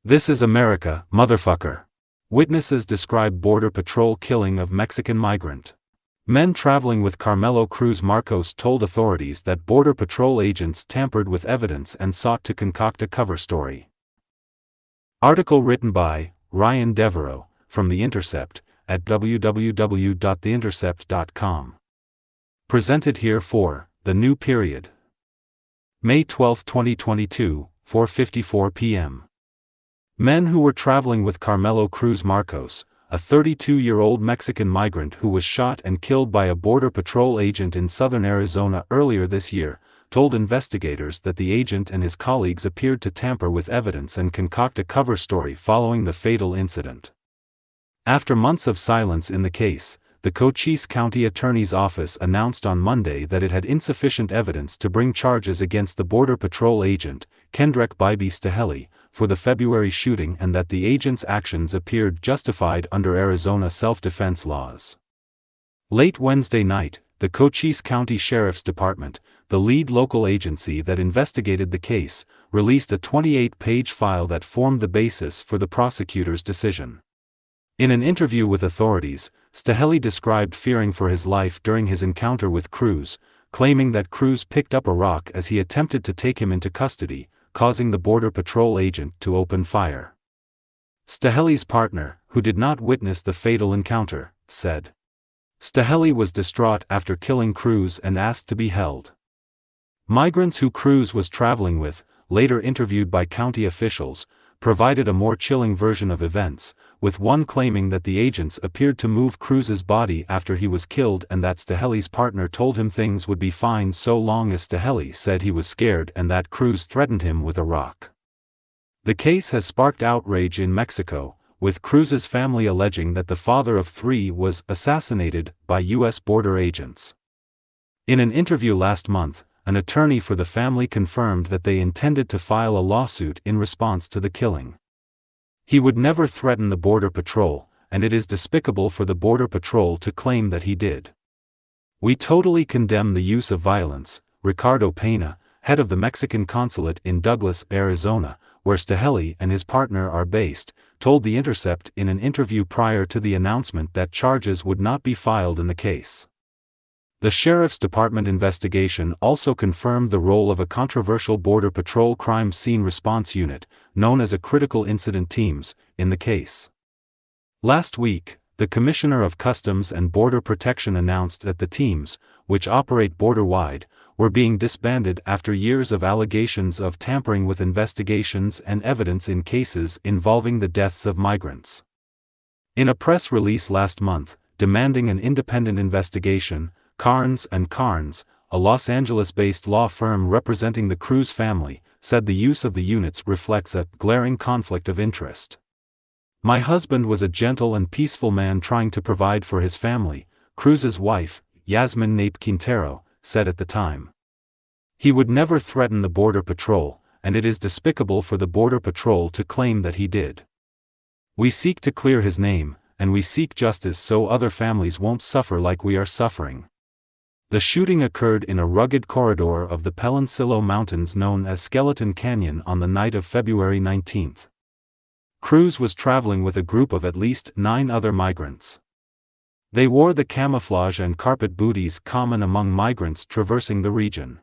This is America, motherfucker. Witnesses describe Border Patrol killing of Mexican migrant. Men traveling with Carmelo Cruz Marcos told authorities that Border Patrol agents tampered with evidence and sought to concoct a cover story. Article written by Ryan Devereaux, from The Intercept, at www.theintercept.com. Presented here for The New Period. May 12, 2022, 4:54 p.m. Men who were traveling with Carmelo Cruz Marcos, a 32-year-old Mexican migrant who was shot and killed by a Border Patrol agent in southern Arizona earlier this year, told investigators that the agent and his colleagues appeared to tamper with evidence and concoct a cover story following the fatal incident. After months of silence in the case, the Cochise County Attorney's Office announced on Monday that it had insufficient evidence to bring charges against the Border Patrol agent, Kendrek Bybee Staheli, for the February shooting and that the agent's actions appeared justified under Arizona self-defense laws. Late Wednesday night, the Cochise County Sheriff's Department, the lead local agency that investigated the case, released a 28-page file that formed the basis for the prosecutor's decision. In an interview with authorities, Staheli described fearing for his life during his encounter with Cruz, claiming that Cruz picked up a rock as he attempted to take him into custody, causing the Border Patrol agent to open fire. Staheli's partner, who did not witness the fatal encounter, said. Staheli was distraught after killing Cruz and asked to be held. Migrants who Cruz was traveling with, later interviewed by county officials, provided a more chilling version of events, with one claiming that the agents appeared to move Cruz's body after he was killed and that Staheli's partner told him things would be fine so long as Staheli said he was scared and that Cruz threatened him with a rock. The case has sparked outrage in Mexico, with Cruz's family alleging that the father of three was assassinated by U.S. border agents. In an interview last month, an attorney for the family confirmed that they intended to file a lawsuit in response to the killing. He would never threaten the Border Patrol, and it is despicable for the Border Patrol to claim that he did. We totally condemn the use of violence, Ricardo Pena, head of the Mexican consulate in Douglas, Arizona, where Staheli and his partner are based, told The Intercept in an interview prior to the announcement that charges would not be filed in the case. The Sheriff's Department investigation also confirmed the role of a controversial Border Patrol crime scene response unit, known as a critical incident teams, in the case. Last week, the Commissioner of Customs and Border Protection announced that the teams, which operate border-wide, were being disbanded after years of allegations of tampering with investigations and evidence in cases involving the deaths of migrants. In a press release last month, demanding an independent investigation, Carnes & Carnes, a Los Angeles-based law firm representing the Cruz family, said the use of the units reflects a glaring conflict of interest. My husband was a gentle and peaceful man trying to provide for his family, Cruz's wife, Yasmin Nape Quintero, said at the time. He would never threaten the Border Patrol, and it is despicable for the Border Patrol to claim that he did. We seek to clear his name, and we seek justice so other families won't suffer like we are suffering. The shooting occurred in a rugged corridor of the Peloncillo Mountains known as Skeleton Canyon on the night of February 19. Cruz was traveling with a group of at least 9 other migrants. They wore the camouflage and carpet booties common among migrants traversing the region.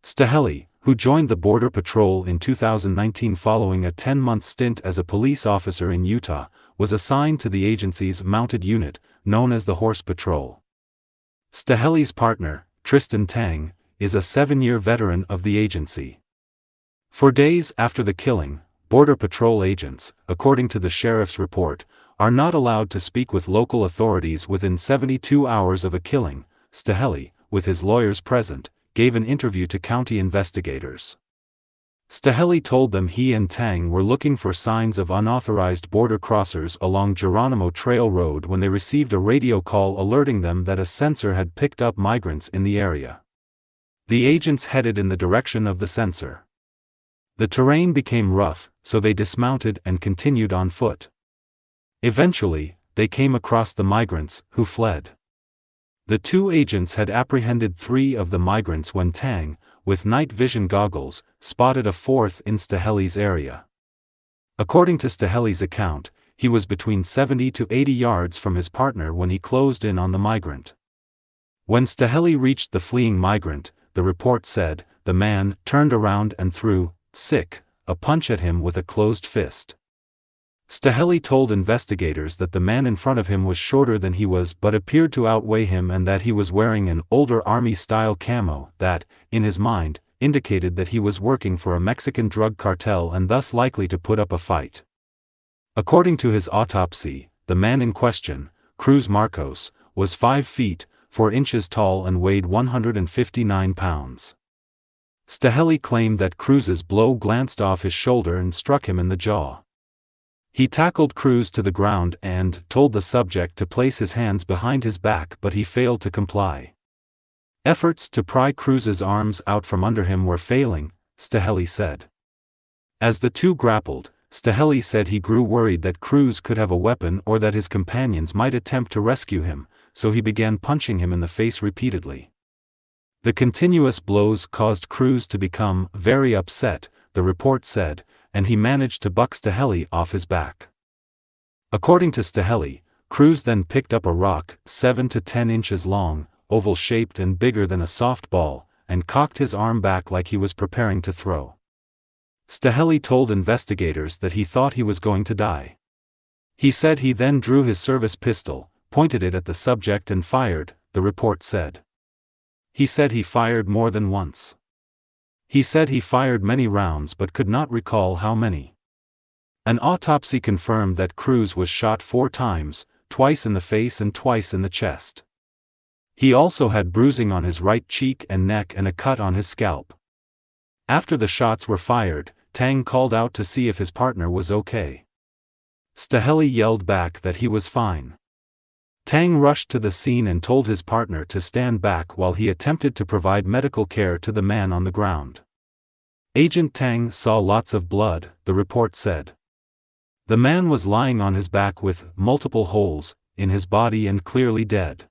Staheli, who joined the Border Patrol in 2019 following a 10-month stint as a police officer in Utah, was assigned to the agency's mounted unit, known as the Horse Patrol. Staheli's partner, Tristan Tang, is a 7-year veteran of the agency. For days after the killing, Border Patrol agents, according to the sheriff's report, are not allowed to speak with local authorities within 72 hours of a killing. Staheli, with his lawyers present, gave an interview to county investigators. Staheli told them he and Tang were looking for signs of unauthorized border crossers along Geronimo Trail Road when they received a radio call alerting them that a sensor had picked up migrants in the area. The agents headed in the direction of the sensor. The terrain became rough, so they dismounted and continued on foot. Eventually, they came across the migrants, who fled. The two agents had apprehended 3 of the migrants when Tang, with night vision goggles, spotted a 4th in Staheli's area. According to Staheli's account, he was between 70 to 80 yards from his partner when he closed in on the migrant. When Staheli reached the fleeing migrant, the report said, the man turned around and threw a punch at him with a closed fist. Staheli told investigators that the man in front of him was shorter than he was but appeared to outweigh him and that he was wearing an older army-style camo that, in his mind, indicated that he was working for a Mexican drug cartel and thus likely to put up a fight. According to his autopsy, the man in question, Cruz Marcos, was 5 feet, 4 inches tall and weighed 159 pounds. Staheli claimed that Cruz's blow glanced off his shoulder and struck him in the jaw. He tackled Cruz to the ground and told the subject to place his hands behind his back, but he failed to comply. Efforts to pry Cruz's arms out from under him were failing, Staheli said. As the two grappled, Staheli said he grew worried that Cruz could have a weapon or that his companions might attempt to rescue him, so he began punching him in the face repeatedly. The continuous blows caused Cruz to become very upset, the report said, and he managed to buck Staheli off his back. According to Staheli, Cruz then picked up a rock, 7 to 10 inches long, oval-shaped and bigger than a softball, and cocked his arm back like he was preparing to throw. Staheli told investigators that he thought he was going to die. He said he then drew his service pistol, pointed it at the subject and fired, the report said. He said he fired more than once. He said he fired many rounds but could not recall how many. An autopsy confirmed that Cruz was shot 4 times, twice in the face and twice in the chest. He also had bruising on his right cheek and neck and a cut on his scalp. After the shots were fired, Tang called out to see if his partner was okay. Staheli yelled back that he was fine. Tang rushed to the scene and told his partner to stand back while he attempted to provide medical care to the man on the ground. Agent Tang saw lots of blood, the report said. The man was lying on his back with multiple holes in his body and clearly dead.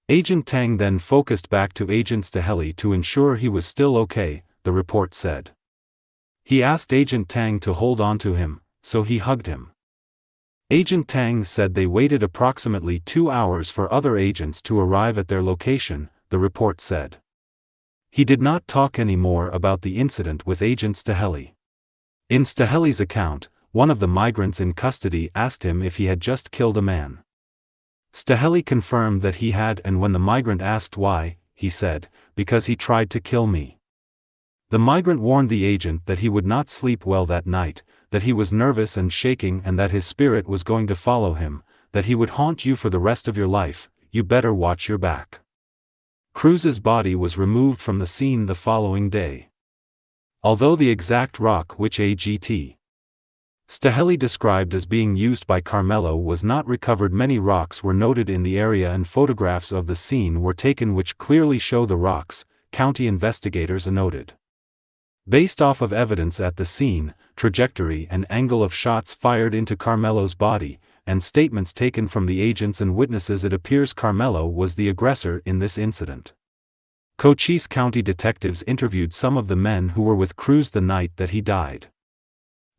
Agent Tang then focused back to Agent Staheli to ensure he was still okay, the report said. He asked Agent Tang to hold on to him, so he hugged him. Agent Tang said they waited approximately 2 hours for other agents to arrive at their location, the report said. He did not talk anymore about the incident with Agent Staheli. In Staheli's account, one of the migrants in custody asked him if he had just killed a man. Staheli confirmed that he had, and when the migrant asked why, he said, "Because he tried to kill me." The migrant warned the agent that he would not sleep well that night, that he was nervous and shaking and that his spirit was going to follow him, that he would haunt you for the rest of your life, you better watch your back. Cruz's body was removed from the scene the following day. Although the exact rock which Agt. Staheli described as being used by Carmelo was not recovered, many rocks were noted in the area and photographs of the scene were taken which clearly show the rocks, county investigators noted. Based off of evidence at the scene, trajectory and angle of shots fired into Carmelo's body, and statements taken from the agents and witnesses, it appears Carmelo was the aggressor in this incident. Cochise County detectives interviewed some of the men who were with Cruz the night that he died.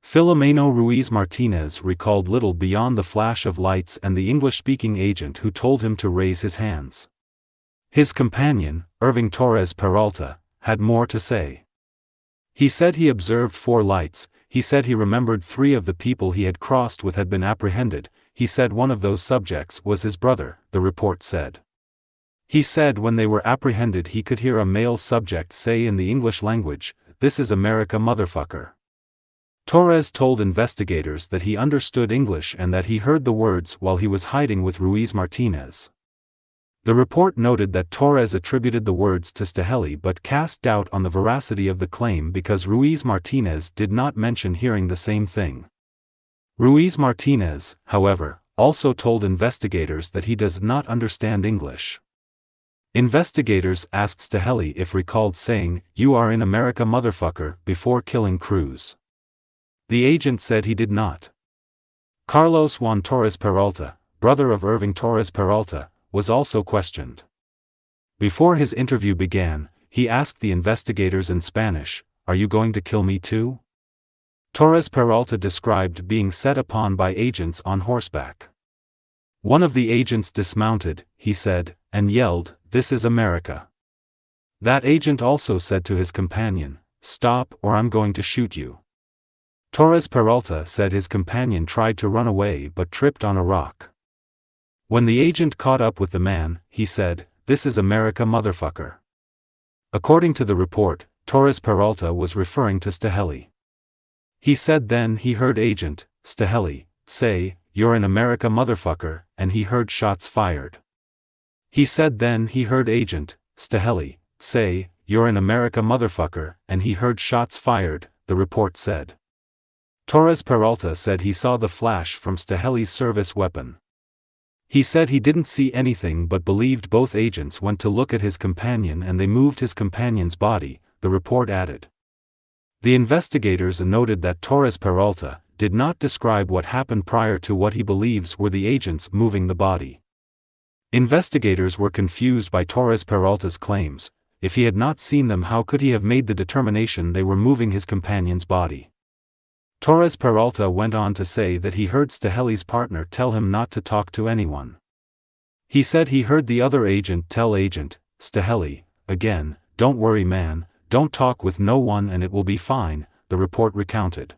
Filomeno Ruiz Martinez recalled little beyond the flash of lights and the English-speaking agent who told him to raise his hands. His companion, Irving Torres Peralta, had more to say. He said he observed 4 lights, he said he remembered 3 of the people he had crossed with had been apprehended, he said one of those subjects was his brother, the report said. He said when they were apprehended he could hear a male subject say in the English language, "This is America motherfucker." Torres told investigators that he understood English and that he heard the words while he was hiding with Ruiz Martinez. The report noted that Torres attributed the words to Staheli but cast doubt on the veracity of the claim because Ruiz Martinez did not mention hearing the same thing. Ruiz Martinez, however, also told investigators that he does not understand English. Investigators asked Staheli if recalled saying, "You are in America motherfucker," before killing Cruz. The agent said he did not. Carlos Juan Torres Peralta, brother of Irving Torres Peralta, was also questioned. Before his interview began, he asked the investigators in Spanish, "Are you going to kill me too?" Torres Peralta described being set upon by agents on horseback. One of the agents dismounted, he said, and yelled, "This is America." That agent also said to his companion, "Stop or I'm going to shoot you." Torres Peralta said his companion tried to run away but tripped on a rock. When the agent caught up with the man, he said, "This is America, motherfucker." According to the report, Torres Peralta was referring to Staheli. He said then he heard Agent Staheli say, "You're in America, motherfucker," and he heard shots fired. He said then he heard Agent Staheli say, "You're in America, motherfucker," and he heard shots fired, the report said. Torres Peralta said he saw the flash from Staheli's service weapon. He said he didn't see anything but believed both agents went to look at his companion and they moved his companion's body, the report added. The investigators noted that Torres Peralta did not describe what happened prior to what he believes were the agents moving the body. Investigators were confused by Torres Peralta's claims. If he had not seen them, how could he have made the determination they were moving his companion's body? Torres Peralta went on to say that he heard Staheli's partner tell him not to talk to anyone. He said he heard the other agent tell Agent Staheli, again, "Don't worry, man, don't talk with no one and it will be fine," the report recounted.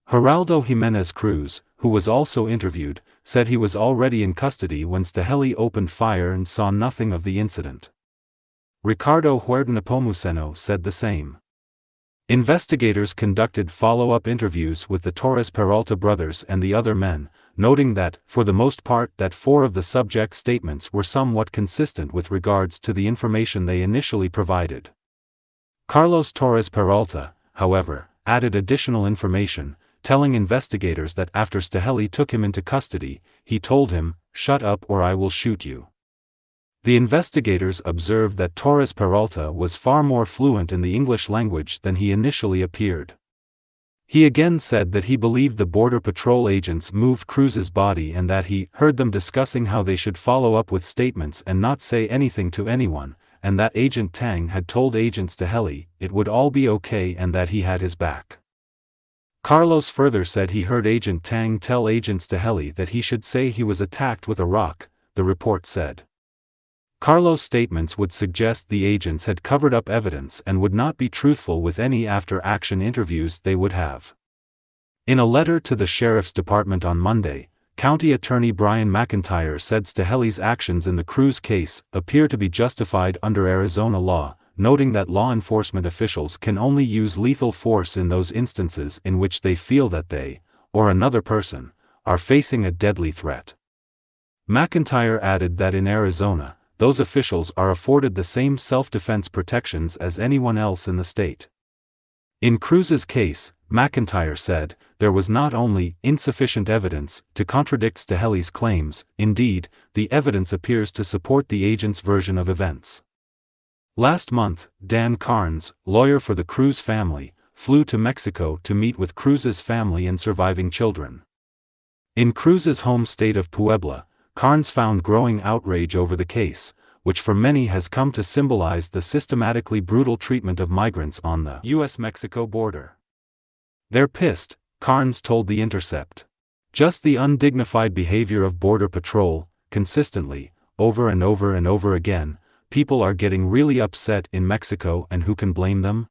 Geraldo Jimenez Cruz, who was also interviewed, said he was already in custody when Staheli opened fire and saw nothing of the incident. Ricardo Huerta Nepomuceno said the same. Investigators conducted follow-up interviews with the Torres Peralta brothers and the other men, noting that, for the most part, that 4 of the subjects' statements were somewhat consistent with regards to the information they initially provided. Carlos Torres Peralta, however, added additional information, telling investigators that after Staheli took him into custody, he told him, "Shut up or I will shoot you." The investigators observed that Torres Peralta was far more fluent in the English language than he initially appeared. He again said that he believed the Border Patrol agents moved Cruz's body and that he heard them discussing how they should follow up with statements and not say anything to anyone, and that Agent Tang had told Agent Staheli it would all be okay and that he had his back. Carlos further said he heard Agent Tang tell Agent Staheli that he should say he was attacked with a rock, the report said. Carlos' statements would suggest the agents had covered up evidence and would not be truthful with any after-action interviews they would have. In a letter to the Sheriff's Department on Monday, County Attorney Brian McIntyre said Staheli's actions in the Cruz case appear to be justified under Arizona law, noting that law enforcement officials can only use lethal force in those instances in which they feel that they, or another person, are facing a deadly threat. McIntyre added that in Arizona, those officials are afforded the same self-defense protections as anyone else in the state. In Cruz's case, McIntyre said, there was not only insufficient evidence to contradict Staheli's claims, indeed, the evidence appears to support the agent's version of events. Last month, Dan Carnes, lawyer for the Cruz family, flew to Mexico to meet with Cruz's family and surviving children. In Cruz's home state of Puebla, Carnes found growing outrage over the case, which for many has come to symbolize the systematically brutal treatment of migrants on the U.S.-Mexico border. "They're pissed," Carnes told The Intercept. "Just the undignified behavior of Border Patrol, consistently, over and over and over again. People are getting really upset in Mexico, and who can blame them?"